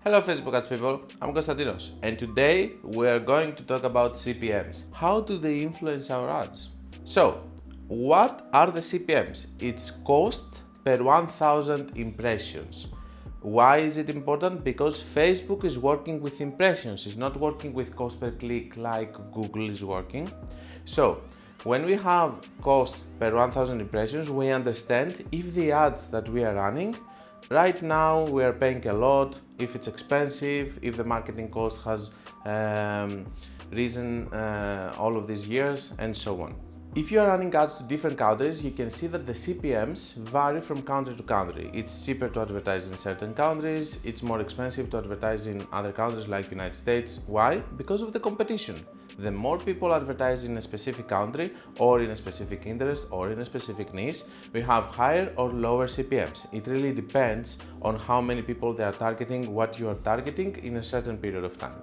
Hello Facebook ads people, I'm Konstantinos and today we are going to talk about CPMs. How do they influence our ads? So, what are the CPMs? It's cost per 1000 impressions. Why is it important? Because Facebook is working with impressions, it's not working with cost per click like Google is working. So, when we have cost per 1000 impressions, we understand if the ads that we are running right now we are paying a lot, if it's expensive, if the marketing cost has risen all of these years, and so on. If you are running ads to different countries, you can see that the CPMs vary from country to country. It's cheaper to advertise in certain countries, it's more expensive to advertise in other countries like United States. Why? Because of the competition. The more people advertise in a specific country or in a specific interest or in a specific niche, we have higher or lower CPMs. It really depends on how many people they are targeting, what you are targeting in a certain period of time.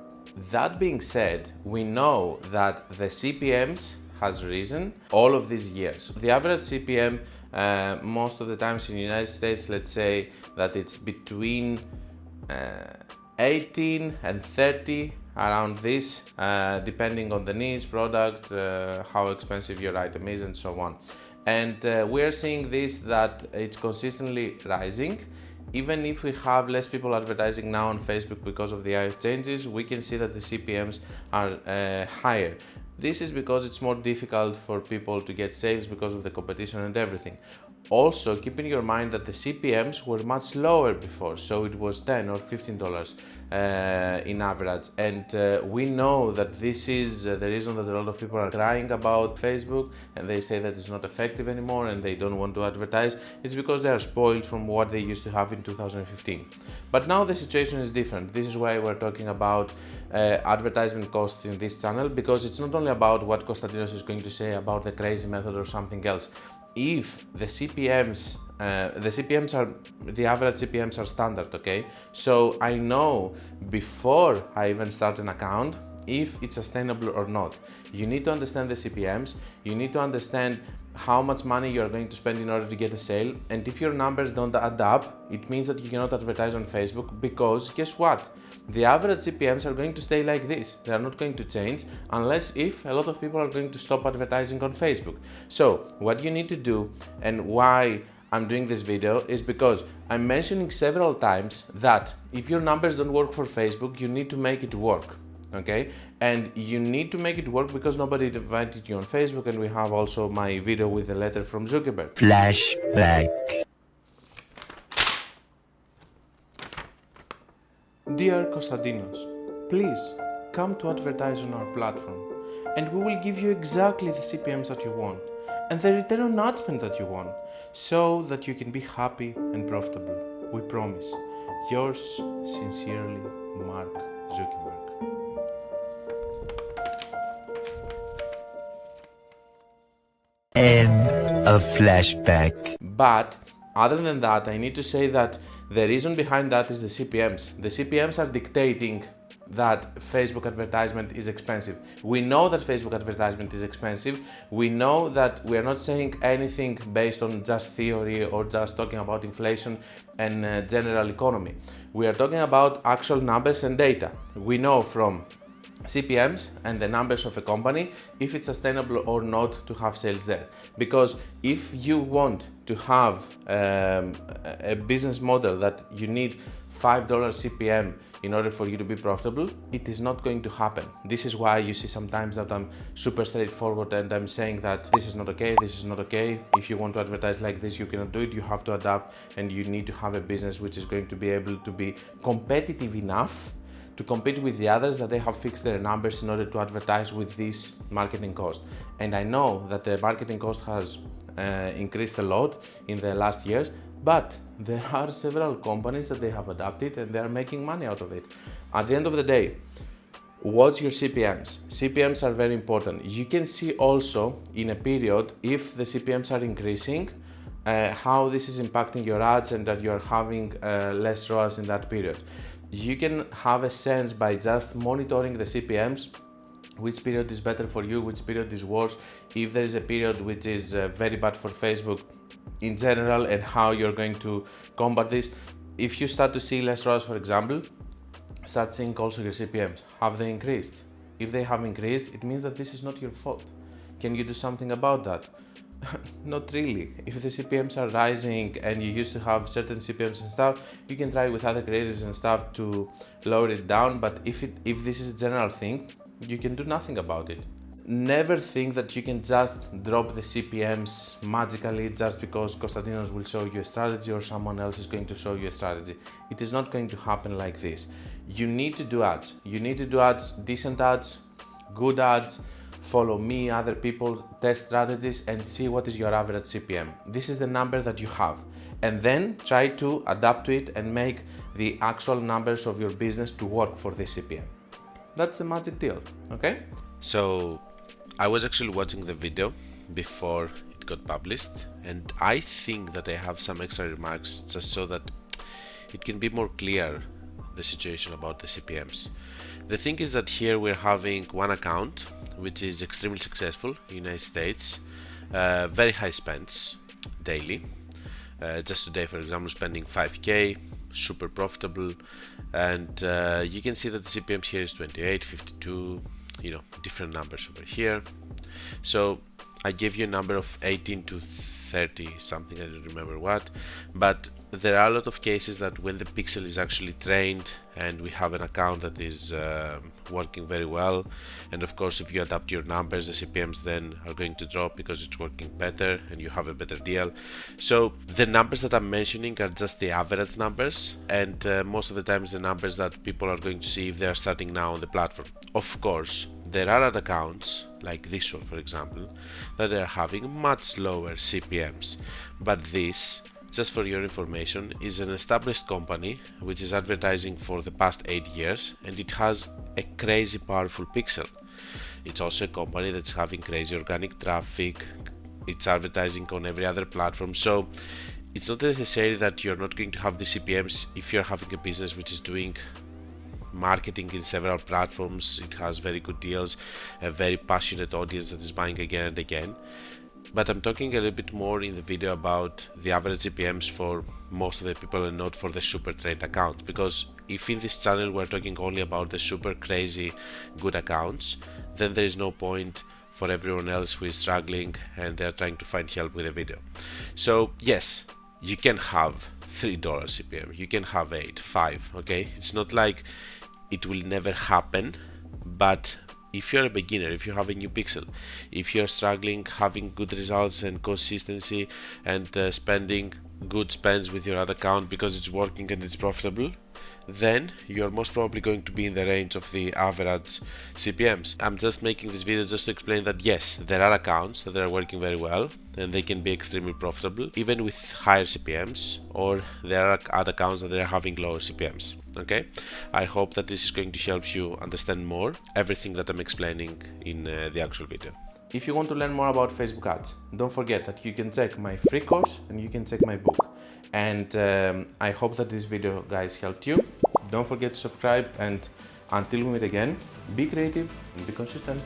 That being said, we know that the CPMs has risen all of these years. The average CPM most of the times in the United States, let's say that it's between 18 and 30, around this, depending on the niche, product, how expensive your item is, and so on. And we're seeing this, that it's consistently rising. Even if we have less people advertising now on Facebook because of the iOS changes, we can see that the CPMs are higher. This is because it's more difficult for people to get sales because of the competition and everything. Also, keep in your mind that the CPMs were much lower before, so it was $10 or $15 in average. And we know that this is the reason that a lot of people are crying about Facebook and they say that it's not effective anymore and they don't want to advertise. It's because they are spoiled from what they used to have in 2015. But now the situation is different. This is why we're talking about advertisement costs in this channel, because it's not only about what Konstantinos is going to say about the crazy method or something else. If the CPMs, the average CPMs are standard, okay? So I know before I even start an account if it's sustainable or not. You need to understand the CPMs, you need to understand how much money you are going to spend in order to get a sale, and if your numbers don't add up, it means that you cannot advertise on Facebook, because guess what? The average CPMs are going to stay like this. They are not going to change unless if a lot of people are going to stop advertising on Facebook. So what you need to do, and why I'm doing this video, is because I'm mentioning several times that if your numbers don't work for Facebook, you need to make it work. Okay, and you need to make it work because nobody invited you on Facebook, and we have also my video with a letter from Zuckerberg. Flashback. Dear Konstantinos, please come to advertise on our platform and we will give you exactly the CPMs that you want and the return on ad spend that you want, so that you can be happy and profitable. We promise. Yours sincerely, Mark Zuckerberg. End of flashback. But other than that, I need to say that the reason behind that is the CPMs. The CPMs are dictating that Facebook advertisement is expensive. We know that Facebook advertisement is expensive. We know that we are not saying anything based on just theory or just talking about inflation and general economy. We are talking about actual numbers and data. We know from CPMs and the numbers of a company if it's sustainable or not to have sales there. Because if you want to have a business model that you need $5 CPM in order for you to be profitable, it is not going to happen. This is why you see sometimes that I'm super straightforward and I'm saying that this is not okay, this is not okay. If you want to advertise like this, you cannot do it. You have to adapt, and you need to have a business which is going to be able to be competitive enough to compete with the others that they have fixed their numbers in order to advertise with this marketing cost. And I know that the marketing cost has increased a lot in the last years, but there are several companies that they have adapted and they are making money out of it. At the end of the day, what's your CPMs? CPMs are very important. You can see also in a period if the CPMs are increasing, how this is impacting your ads and that you're having less ROAS in that period. You can have a sense by just monitoring the CPMs, which period is better for you, which period is worse, if there is a period which is very bad for Facebook in general, and how you're going to combat this. If you start to see less ROAS, for example, start seeing also your CPMs. Have they increased? If they have increased, it means that this is not your fault. Can you do something about that? Not really. If the CPMs are rising and you used to have certain CPMs and stuff, you can try with other creators and stuff to lower it down, but if this is a general thing, you can do nothing about it. Never think that you can just drop the CPMs magically just because Konstantinos will show you a strategy or someone else is going to show you a strategy. It is not going to happen like this. You need to do ads. You need to do ads, decent ads, good ads, follow me, other people, test strategies and see what is your average CPM. This is the number that you have. And then try to adapt to it and make the actual numbers of your business to work for this CPM. That's the magic deal, okay? So I was actually watching the video before it got published, and I think that I have some extra remarks just so that it can be more clear the situation about the CPMs. The thing is that here we're having one account which is extremely successful in the United States, very high spends daily. Just today, for example, spending 5k, super profitable, and you can see that the CPMs here is 28, 52, you know, different numbers over here. So I gave you a number of 18 to 30 something, I don't remember what, but there are a lot of cases that when the pixel is actually trained and we have an account that is working very well, and of course if you adapt your numbers, the CPMs then are going to drop because it's working better and you have a better deal. So the numbers that I'm mentioning are just the average numbers, and most of the times the numbers that people are going to see if they are starting now on the platform. Of course there are other accounts like this one, for example, that are having much lower CPMs, but this, just for your information, is an established company which is advertising for the past 8 years, and it has a crazy powerful pixel. It's also a company that's having crazy organic traffic, it's advertising on every other platform, so it's not necessary that you're not going to have the CPMs if you're having a business which is doing marketing in several platforms. It has very good deals, a very passionate audience that is buying again and again. But I'm talking a little bit more in the video about the average CPMs for most of the people and not for the super trained accounts, because if in this channel we're talking only about the super crazy good accounts, then there is no point for everyone else who is struggling and they're trying to find help with a video. So yes, you can have $3 CPM, you can have 8, 5, okay? It's not like it will never happen, but if you're a beginner, if you have a new pixel, if you're struggling having good results and consistency and spending good spends with your ad account because it's working and it's profitable, then you're most probably going to be in the range of the average CPMs. I'm just making this video just to explain that yes, there are accounts that are working very well and they can be extremely profitable even with higher CPMs, or there are other accounts that are having lower CPMs. Okay, I hope that this is going to help you understand more everything that I'm explaining in the actual video. If you want to learn more about Facebook ads, don't forget that you can check my free course and you can check my book. And I hope that this video, guys, helped you. Don't forget to subscribe, and until we meet again, be creative and be consistent.